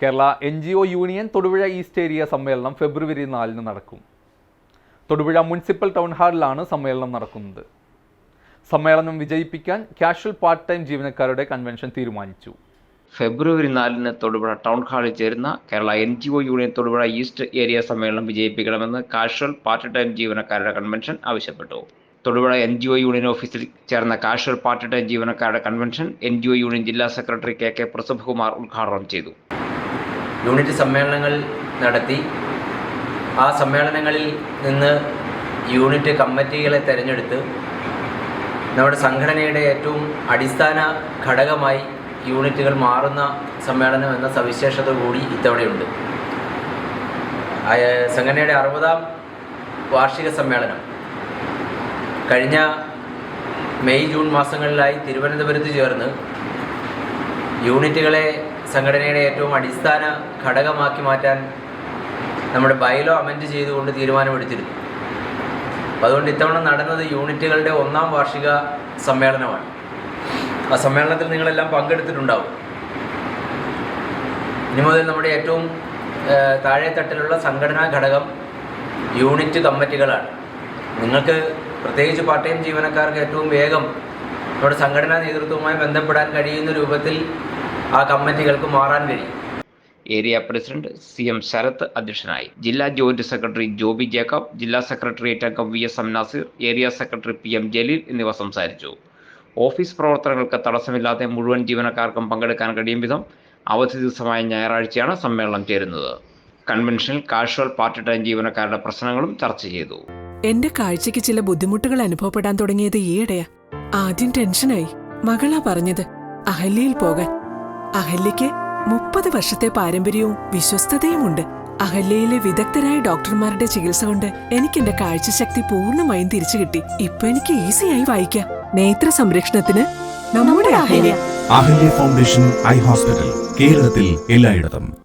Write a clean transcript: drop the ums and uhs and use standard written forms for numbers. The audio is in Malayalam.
Kerala NGO union Thodupuzha east area സമ്മേളനം ഫെബ്രുവരി 4 നടക്കും. തൊടുപുഴ മുനിസിപ്പൽ ടൗൺ ഹാളിലാണ് സമ്മേളനം നടക്കുന്നത്. സമ്മേളനം വിജയിപ്പിക്കാൻ കാഷ്വൽ പാർട്ട് ടൈം ജീവനക്കാരുടെ കൺവെൻഷൻ തീരുമാനിച്ചു. ഫെബ്രുവരി 4 തൊടുപുഴ ടൗൺ ഹാളിൽ ചേരുന്ന Kerala NGO union Thodupuzha east area സമ്മേളനം വിജയിപ്പിക്കണമെന്ന് കാഷ്വൽ പാർട്ട് ടൈം ജീവനക്കാരുടെ കൺവെൻഷൻ ആവശ്യപ്പെട്ടു. തൊടുപുഴ NGO യൂണിയൻ ഓഫീസിൽ ചേർന്ന കാഷ്വൽ പാർട്ട് ടൈം ജീവനക്കാരുടെ കൺവെൻഷൻ NGO യൂണിയൻ ജില്ലാ സെക്രട്ടറി KK പ്രസഭകുമാർ ഉദ്ഘാടനം ചെയ്തു. യൂണിറ്റ് സമ്മേളനങ്ങൾ നടത്തി ആ സമ്മേളനങ്ങളിൽ നിന്ന് യൂണിറ്റ് കമ്മിറ്റികളെ തിരഞ്ഞെടുത്ത് നമ്മുടെ സംഘടനയുടെ ഏറ്റവും അടിസ്ഥാന ഘടകമായി യൂണിറ്റുകൾ മാറുന്ന സമ്മേളനം എന്ന സവിശേഷത കൂടി ഇത്തവണയുണ്ട്. സംഘടനയുടെ 60ാം വാർഷിക സമ്മേളനം കഴിഞ്ഞ മെയ് ജൂൺ മാസങ്ങളിലായി തിരുവനന്തപുരത്ത് ചേർന്ന് യൂണിറ്റുകളെ സംഘടനയുടെ ഏറ്റവും അടിസ്ഥാന ഘടകമാക്കി മാറ്റാൻ നമ്മുടെ ബൈലോ അമെൻഡ് ചെയ്തുകൊണ്ട് തീരുമാനമെടുത്തിരുന്നു. അതുകൊണ്ട് ഇത്തവണ നടന്നത് യൂണിറ്റുകളുടെ 1ാം വാർഷിക സമ്മേളനമാണ്. ആ സമ്മേളനത്തിൽ നിങ്ങളെല്ലാം പങ്കെടുത്തിട്ടുണ്ടാവും. ഇനി മുതൽ നമ്മുടെ ഏറ്റവും താഴെത്തട്ടിലുള്ള സംഘടനാ ഘടകം യൂണിറ്റ് കമ്മിറ്റികളാണ്. നിങ്ങൾക്ക് പ്രത്യേകിച്ച് പാർട്ട് ടൈം ജീവനക്കാർക്ക് ഏറ്റവും വേഗം നമ്മുടെ സംഘടനാ നേതൃത്വവുമായി ബന്ധപ്പെടാൻ കഴിയുന്ന രൂപത്തിൽ ആ കമ്മിറ്റികൾക്ക് മാറാൻ കഴിയും. ഏരിയ പ്രസിഡന്റ് CM ശരത് അധ്യക്ഷനായി. ജില്ലാ ജോയിന്റ് സെക്രട്ടറി ജോബി ജേക്കബ്, ജില്ലാ സെക്രട്ടേറിയറ്റ് അംഗം VS Nasir, area secretary PM Jaleel എന്നിവർ സംസാരിച്ചു. ഓഫീസ് പ്രവർത്തനങ്ങൾക്ക് തടസ്സമില്ലാതെ മുഴുവൻ ജീവനക്കാർക്കും പങ്കെടുക്കാൻ കഴിയും വിധം അവധി ദിവസമായ ഞായറാഴ്ചയാണ് സമ്മേളനം ചേരുന്നത്. കൺവെൻഷനിൽ കാഷ്വൽ പാർട്ട് ടൈം ജീവനക്കാരുടെ പ്രശ്നങ്ങളും ചർച്ച ചെയ്തു. എന്റെ കാഴ്ചയ്ക്ക് ചില ബുദ്ധിമുട്ടുകൾ അനുഭവപ്പെടാൻ തുടങ്ങിയത് ഈയിടെയാ. ആദ്യം ടെൻഷനായി. മകളാ പറഞ്ഞത് അഹല്യയിൽ പോകാൻ. അഹല്യയ്ക്ക് 30 വർഷത്തെ പാരമ്പര്യവും വിശ്വസ്തതയുമുണ്ട്. അഹല്യയിലെ വിദഗ്ധരായ ഡോക്ടർമാരുടെ ചികിത്സ കൊണ്ട് എനിക്ക് എന്റെ കാഴ്ചശക്തി പൂർണ്ണമായും തിരിച്ചു കിട്ടി. ഇപ്പൊ എനിക്ക് ഈസിയായി വായിക്കാം. നേത്ര സംരക്ഷണത്തിന് നമ്മുടെ Ahalya. Ahalya foundation eye hospital, കേരളത്തിൽ എല്ലായിടത്തും.